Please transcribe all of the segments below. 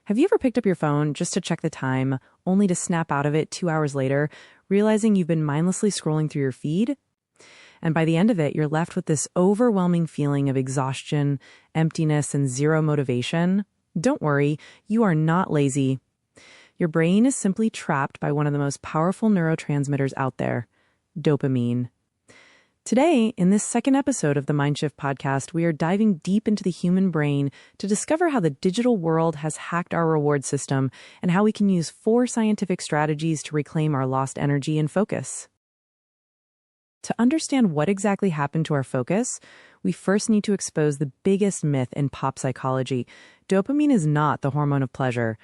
Have you ever picked up your phone just to check the time, only to snap out of it 2 hours later, realizing you've been mindlessly scrolling through your feed? And by the end of it, you're left with this overwhelming feeling of exhaustion, emptiness, and zero motivation. Don't worry, you are not lazy. Your brain is simply trapped by one of the most powerful neurotransmitters out there, dopamine. Today, in this second episode of the MindShift podcast, we are diving deep into the human brain to discover how the digital world has hacked our reward system and how we can use 4 scientific strategies to reclaim our lost energy and focus. To understand what exactly happened to our focus, we first need to expose the biggest myth in pop psychology. Dopamine is not the hormone of pleasure.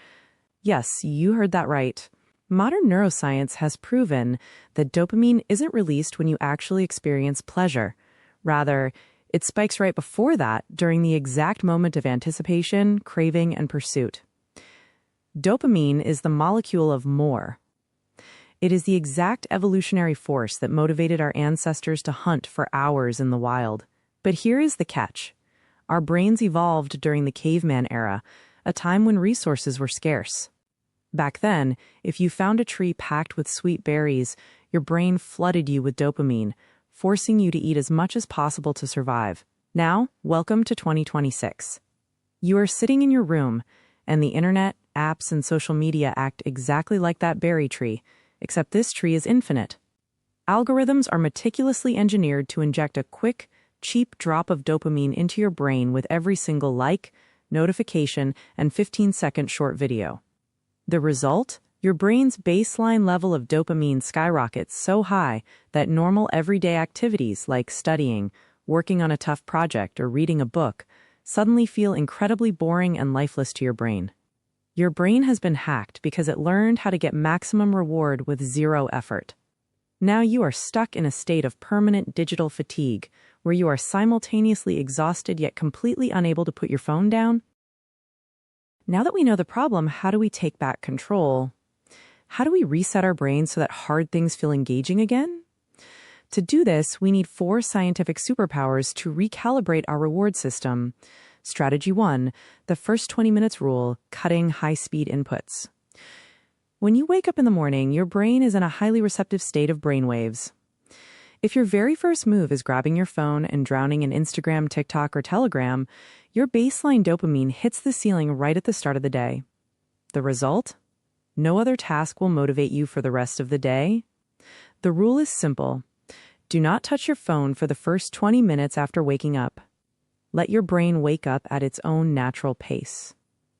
Yes, you heard that right. Modern neuroscience has proven that dopamine isn't released when you actually experience pleasure. Rather, it spikes right before that, during the exact moment of anticipation, craving, and pursuit. Dopamine is the molecule of more. It is the exact evolutionary force that motivated our ancestors to hunt for hours in the wild. But here is the catch. Our brains evolved during the caveman era, a time when resources were scarce. Back then, if you found a tree packed with sweet berries, your brain flooded you with dopamine, forcing you to eat as much as possible to survive. Now, welcome to 2026. You are sitting in your room, and the internet, apps, and social media act exactly like that berry tree, except this tree is infinite. Algorithms are meticulously engineered to inject a quick, cheap drop of dopamine into your brain with every single like, notification, and 15-second short video. The result? Your brain's baseline level of dopamine skyrockets so high that normal everyday activities like studying, working on a tough project, or reading a book suddenly feel incredibly boring and lifeless to your brain. Your brain has been hacked because it learned how to get maximum reward with zero effort. Now you are stuck in a state of permanent digital fatigue, where you are simultaneously exhausted yet completely unable to put your phone down. Now that we know the problem, how do we take back control? How do we reset our brains so that hard things feel engaging again? To do this, we need 4 scientific superpowers to recalibrate our reward system. Strategy 1, the first 20 minutes rule, cutting high-speed inputs. When you wake up in the morning, your brain is in a highly receptive state of brainwaves. If your very first move is grabbing your phone and drowning in Instagram, TikTok, or Telegram, your baseline dopamine hits the ceiling right at the start of the day. The result? No other task will motivate you for the rest of the day. The rule is simple. Do not touch your phone for the first 20 minutes after waking up. Let your brain wake up at its own natural pace.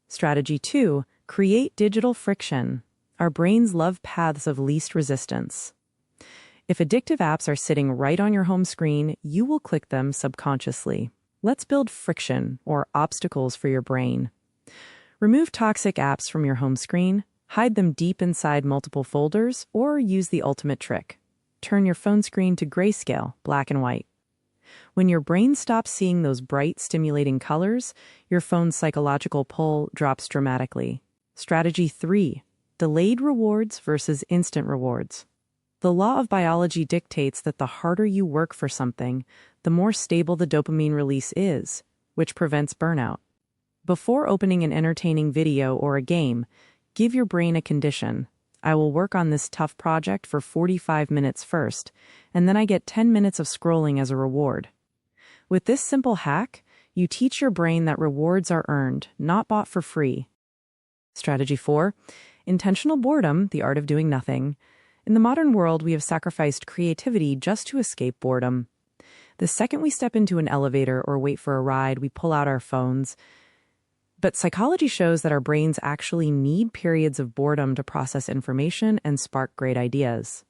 Strategy 2, create digital friction. Our brains love paths of least resistance. If addictive apps are sitting right on your home screen, you will click them subconsciously. Let's build friction, or obstacles, for your brain. Remove toxic apps from your home screen, hide them deep inside multiple folders, or use the ultimate trick. Turn your phone screen to grayscale, black and white. When your brain stops seeing those bright, stimulating colors, your phone's psychological pull drops dramatically. Strategy 3, delayed rewards versus instant rewards. The law of biology dictates that the harder you work for something, the more stable the dopamine release is, which prevents burnout. Before opening an entertaining video or a game, give your brain a condition. I will work on this tough project for 45 minutes first, and then I get 10 minutes of scrolling as a reward. With this simple hack, you teach your brain that rewards are earned, not bought for free. Strategy 4, intentional boredom, the art of doing nothing. In the modern world, we have sacrificed creativity just to escape boredom. The second we step into an elevator or wait for a ride, we pull out our phones. But psychology shows that our brains actually need periods of boredom to process information and spark great ideas.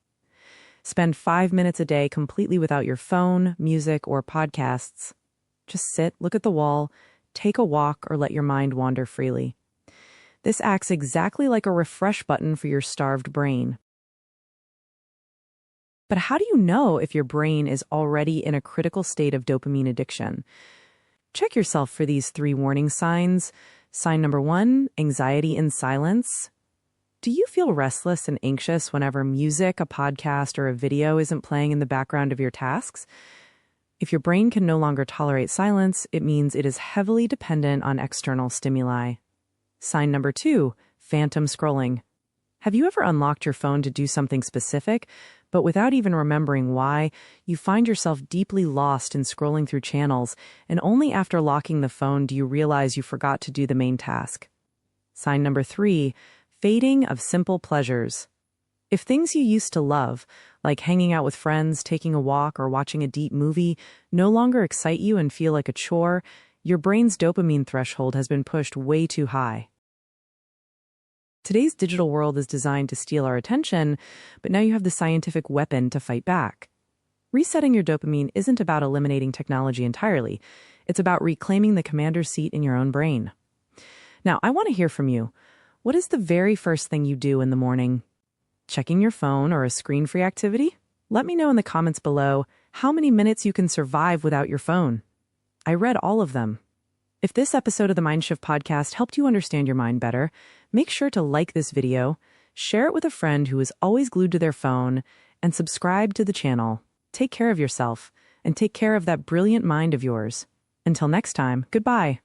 Spend 5 minutes a day completely without your phone, music, or podcasts. Just sit, look at the wall, take a walk, or let your mind wander freely. This acts exactly like a refresh button for your starved brain. But how do you know if your brain is already in a critical state of dopamine addiction? Check yourself for these 3 warning signs. Sign number 1, anxiety in silence. Do you feel restless and anxious whenever music, a podcast, or a video isn't playing in the background of your tasks? If your brain can no longer tolerate silence, it means it is heavily dependent on external stimuli. Sign number 2, phantom scrolling. Have you ever unlocked your phone to do something specific, but without even remembering why, you find yourself deeply lost in scrolling through channels, and only after locking the phone do you realize you forgot to do the main task? Sign number 3, fading of simple pleasures. If things you used to love, like hanging out with friends, taking a walk, or watching a deep movie, no longer excite you and feel like a chore, your brain's dopamine threshold has been pushed way too high. Today's digital world is designed to steal our attention, but now you have the scientific weapon to fight back. Resetting your dopamine isn't about eliminating technology entirely. It's about reclaiming the commander's seat in your own brain. Now, I want to hear from you. What is the very first thing you do in the morning? Checking your phone or a screen-free activity? Let me know in the comments below how many minutes you can survive without your phone. I read all of them. If this episode of the MindShift podcast helped you understand your mind better, make sure to like this video, share it with a friend who is always glued to their phone, and subscribe to the channel. Take care of yourself, and take care of that brilliant mind of yours. Until next time, goodbye.